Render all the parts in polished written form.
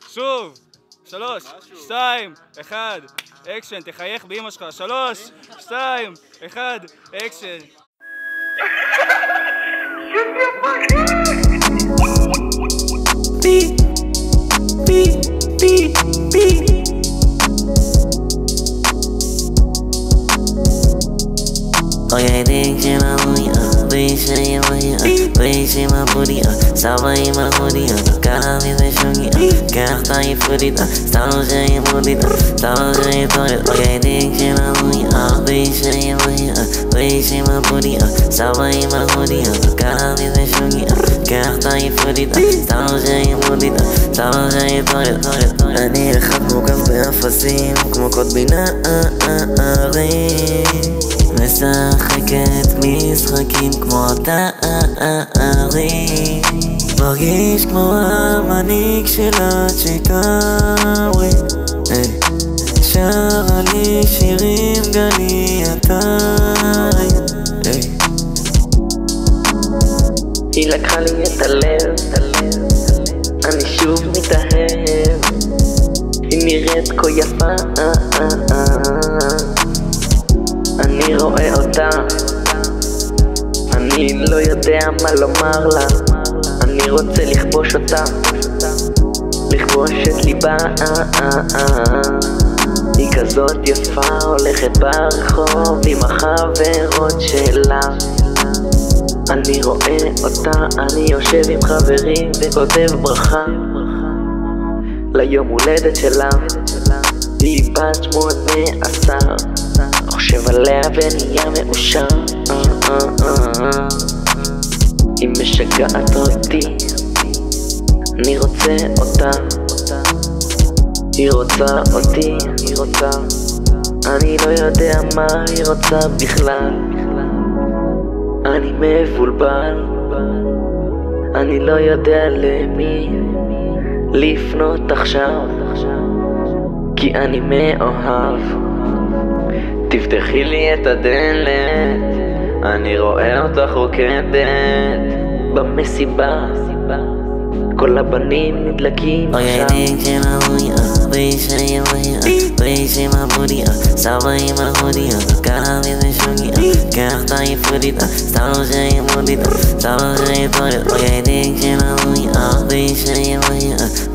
שוב, 3, 2, 1, אקשן, תחייך באמא שלך, 3, 2, 1, אקשן. בי, בי, בי, בי. Oye, dice la bulla, dice y bulla, dice ma buria, saba y ma buria, cara mi de shungia, carta y furita, estamos en mudita, estamos en torre. Oye, dice la bulla, dice y bulla, dice ma buria, saba y ma buria, cara mi de shungia, carta y furita, estamos en mudita, estamos en torre. אני אחד מוקף באפסים כמו קוד בינארים, משחקת משחקים כמו תארים, מרגיש כמו המנהיג של הצ'יקאווי, שרה לי שירים גלי עטרי. היא לקחה לי את הלב, אני שוב מתאהב, היא נראית כה יפה, אני רואה אותה, אני לא יודע מה לומר לה, אני רוצה לכבוש אותה, לכבוש את ליבה. היא כזאת יפה, הולכת ברחוב עם החברות שלה, אני רואה אותה, אני יושב עם חברים וכותב ברכה ליום הולדת שלה, היא בת 18, חושב עליה ונהיה מאושר. היא משגעת אותי, אני רוצה אותה, היא רוצה אותי, היא רוצה, אני לא יודע מה היא רוצה בכלל, אני מבולבל, אני לא יודע למי לפנות עכשיו, כי אני מאוהב. תפתחי לי את הדלת, אני רואה אותך רוקדת במסיבה, כל הבנים נדלקים עכשיו. Dice ma buria, saba y ma buria, cara mi de shungia, carta y furita, estamos en mudita, estamos en torre. Oye, dice la bulla,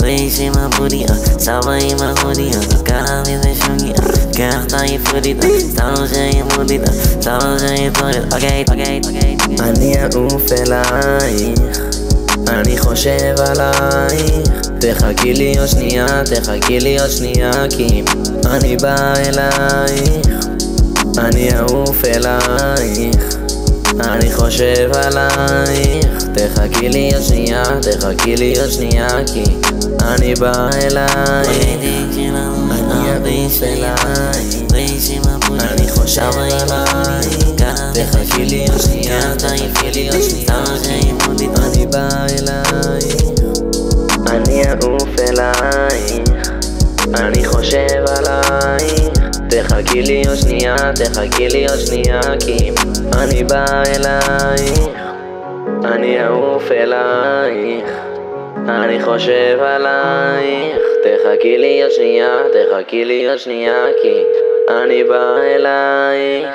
dice ma buria, saba y ma buria, cara mi de shungia, carta y furita, estamos en mudita, estamos en torre. Okay. אני אעוף אלייך, אני חושב עלייך, תחכי לי עוד שנייה, תחכי לי עוד שנייה, כי אני בא אלייך, אני אעוף אלייך, אני חושב עלייך, תחכי לי עוד שנייה, תחכי לי עוד שנייה, כי אני בא אלייך, אני אעוף אלייך, אני חושב עלייך, תחכי לי עוד שנייה, תחכי לי עוד שנייה, אני בא אלייך, אני אעוף אלייך, אני חושב עלייך, תחכי לי עוד שנייה, תחכי לי עוד שנייה, כי אני בא אלייך, אני אעוף אלייך, אני חושב עלייך, תחכי לי עוד שנייה, תחכי לי עוד שנייה, כי אני בא אלייך.